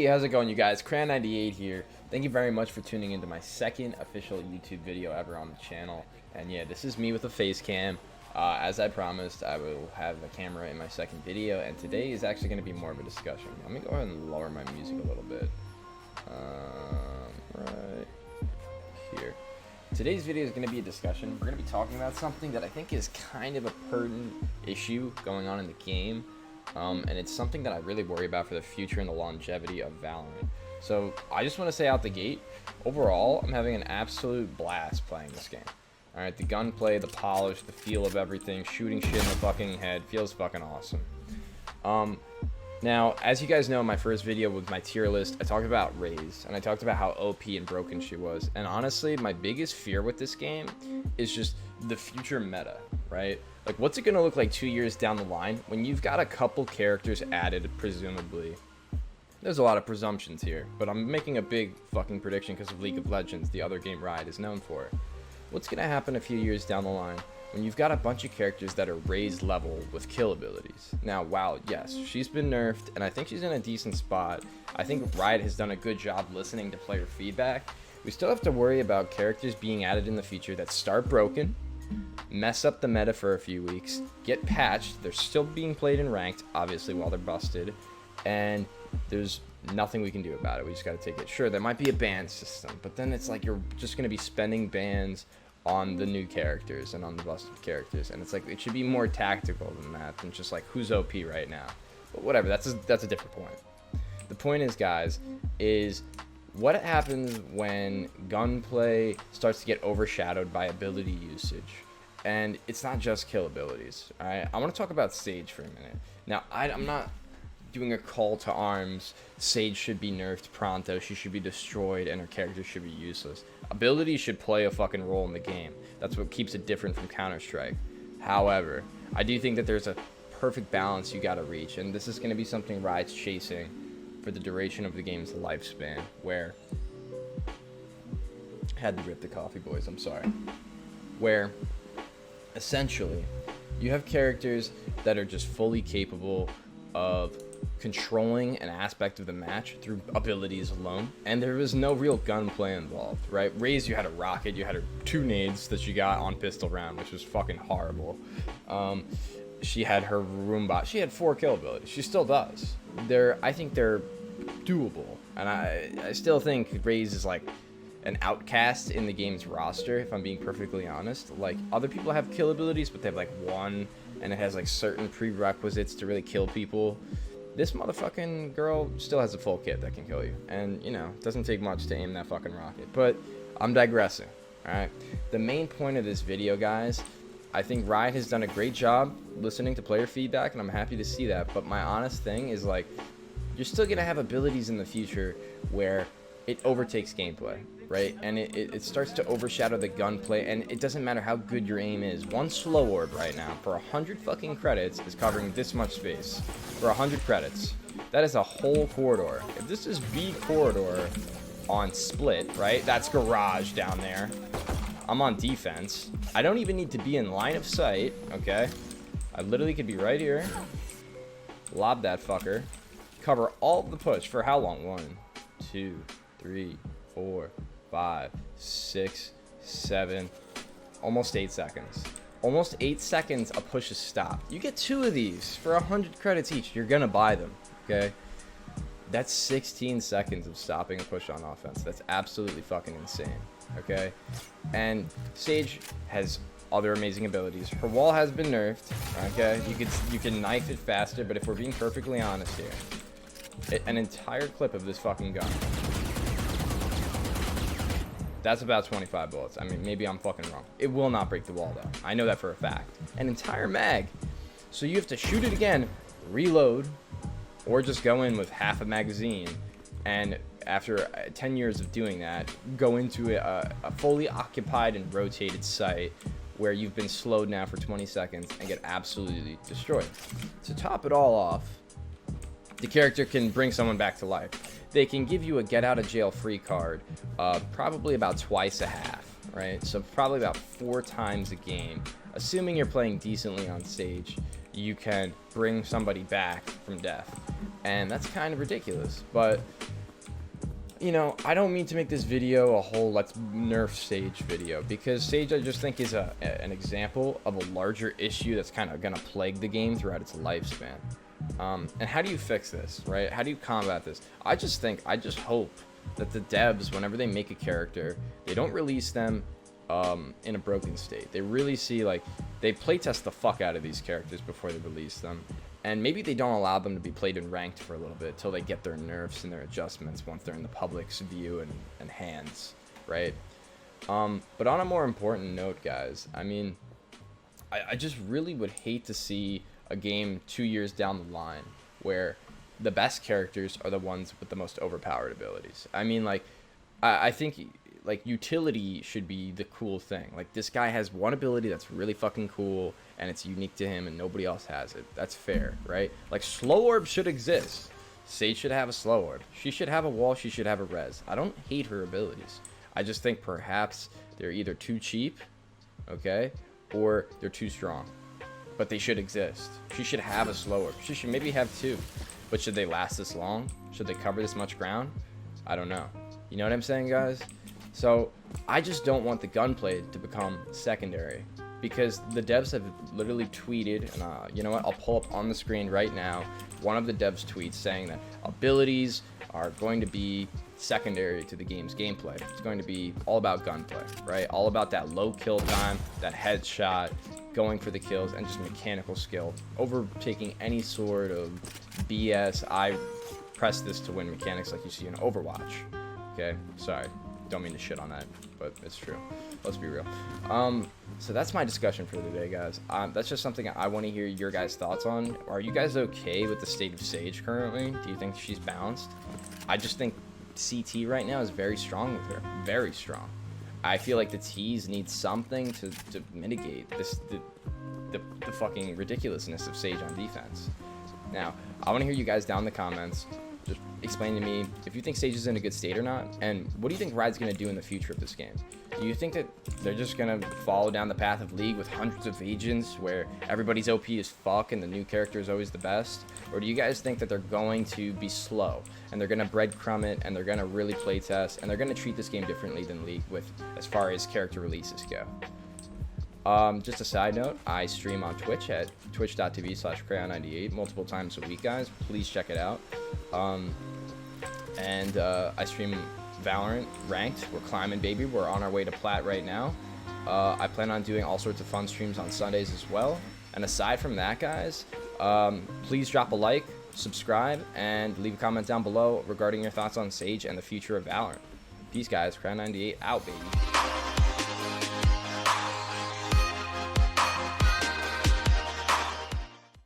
Hey, how's it going, you guys? Cran98 here. Thank you very much for tuning into my second official YouTube video ever on the channel. And yeah, this is me with a face cam. As I promised, I will have a camera in my second video, and today is actually going to be more of a discussion. Let me go ahead and lower my music a little bit. Right here. Today's video is going to be a discussion. We're going to be talking about something that I think is kind of a pertinent issue going on in the game. And it's something that I really worry about for the future and the longevity of Valorant. So I just want to say out the gate, overall, I'm having an absolute blast playing this game. Alright, the gunplay, the polish, the feel of everything, shooting shit in the fucking head, feels fucking awesome. Now, as you guys know, in my first video with my tier list, I talked about Raze, and I talked about how OP and broken she was. And honestly, my biggest fear with this game is just the future meta, right? Like, what's it gonna look like 2 years down the line when you've got a couple characters added, presumably? There's a lot of presumptions here, but I'm making a big fucking prediction because of League of Legends, the other game Riot is known for. What's gonna happen a few years down the line when you've got a bunch of characters that are raised level with kill abilities? Now, wow, yes, she's been nerfed, and I think she's in a decent spot. I think Riot has done a good job listening to player feedback. We still have to worry about characters being added in the future that start broken, mess up the meta for a few weeks, get patched, they're still being played in ranked, obviously, while they're busted, and there's nothing we can do about it. We just got to take it. Sure, there might be a ban system, but then it's like you're just going to be spending bans on the new characters and on the busted characters, and it's like it should be more tactical than that, than just like who's OP right now. But whatever, that's a different point. The point is, guys, is what happens when gunplay starts to get overshadowed by ability usage. And it's not just kill abilities. Alright, I want to talk about Sage for a minute. Now, I'm not doing a call to arms. Sage should be nerfed pronto, she should be destroyed, and her character should be useless. Abilities should play a fucking role in the game. That's what keeps it different from Counter-Strike. However, I do think that there's a perfect balance you gotta reach, and this is going to be something Riot's chasing for the duration of the game's lifespan, where had to rip the coffee, boys, I'm sorry. Where essentially you have characters that are just fully capable of controlling an aspect of the match through abilities alone, and there was no real gunplay involved, right? Raze, you had a rocket, you had her 2 nades that she got on pistol round, which was fucking horrible. She had her Roombot, she had 4 kill abilities, she still does. I think they're doable, and I still think Raze is like an outcast in the game's roster, if I'm being perfectly honest. Like, other people have kill abilities, but they have like 1, and it has like certain prerequisites to really kill people. This motherfucking girl still has a full kit that can kill you, and you know, it doesn't take much to aim that fucking rocket. But I'm digressing. Alright, the main point of this video, guys, I think Riot has done a great job listening to player feedback, and I'm happy to see that. But my honest thing is, like, you're still gonna have abilities in the future where it overtakes gameplay, right? And it starts to overshadow the gunplay, and it doesn't matter how good your aim is. One slow orb right now for 100 fucking credits is covering this much space. For 100 credits. That is a whole corridor. If this is B corridor on split, right? That's garage down there. I'm on defense. I don't even need to be in line of sight, okay? I literally could be right here. Lob that fucker. Cover all the push for how long? 1, 2, 3, 4, 5, 6, 7, almost 8 seconds. Almost 8 seconds a push is stopped. You get 2 of these for 100 credits each. You're gonna buy them, okay? That's 16 seconds of stopping a push on offense. That's absolutely fucking insane, okay? And Sage has other amazing abilities. Her wall has been nerfed, okay? You can knife it faster, but if we're being perfectly honest here, an entire clip of this fucking gun, that's about 25 bullets. I mean, maybe I'm fucking wrong. It will not break the wall, though. I know that for a fact. An entire mag. So you have to shoot it again, reload, or just go in with half a magazine. And after 10 years of doing that, go into a fully occupied and rotated site where you've been slowed now for 20 seconds and get absolutely destroyed. To top it all off, the character can bring someone back to life. They can give you a get out of jail free card probably about twice a half, right? So probably about 4 times a game. Assuming you're playing decently on stage, you can bring somebody back from death. and that's kind of ridiculous. But you know, I don't mean to make this video a whole let's nerf Sage video, because Sage I just think is an example of a larger issue that's kind of gonna plague the game throughout its lifespan. And how do you fix this, right? How do you combat this? I just hope that the devs, whenever they make a character, they don't release them in a broken state. They really see, like, they playtest the fuck out of these characters before they release them. And maybe they don't allow them to be played in ranked for a little bit till they get their nerfs and their adjustments once they're in the public's view and hands, right? But on a more important note, guys, I mean, I just really would hate to see a game 2 years down the line where the best characters are the ones with the most overpowered abilities. I mean, like, I think, like, utility should be the cool thing. Like, this guy has one ability that's really fucking cool, and it's unique to him, and nobody else has it. That's fair, right? Like, slow orb should exist. Sage should have a slow orb. She should have a wall. She should have a res. I don't hate her abilities. I just think perhaps they're either too cheap, okay, or they're too strong. But they should exist. She should have a slow orb. She should maybe have two. But should they last this long? Should they cover this much ground? I don't know. You know what I'm saying, guys? So I just don't want the gunplay to become secondary, because the devs have literally tweeted, and you know what, I'll pull up on the screen right now one of the devs' tweets saying that abilities are going to be secondary to the game's gameplay. It's going to be all about gunplay, right? All about that low kill time, that headshot, going for the kills, and just mechanical skill, overtaking any sort of BS I press this to win mechanics like you see in Overwatch. Okay, sorry, don't mean to shit on that, but it's true. Let's be real. So that's my discussion for today, guys. That's just something I want to hear your guys' thoughts on. Are you guys okay with the state of Sage currently? Do you think she's balanced? I just think CT right now is very strong with her. Very strong. I feel like the T's need something to mitigate the fucking ridiculousness of Sage on defense. Now, I want to hear you guys down in the comments. Just explain to me if you think Sage is in a good state or not, and what do you think Riot's going to do in the future of this game? Do you think that they're just going to follow down the path of League with hundreds of agents where everybody's OP as fuck and the new character is always the best? Or do you guys think that they're going to be slow and they're going to breadcrumb it and they're going to really play test and they're going to treat this game differently than League with as far as character releases go? Just a side note, I stream on Twitch at twitch.tv/crayon98 multiple times a week, guys. Please check it out. I stream Valorant ranked. We're climbing, baby. We're on our way to plat right now. I plan on doing all sorts of fun streams on Sundays as well. And aside from that, guys, please drop a like, subscribe, and leave a comment down below regarding your thoughts on Sage and the future of Valorant. Peace, guys. Crayon98 out, baby.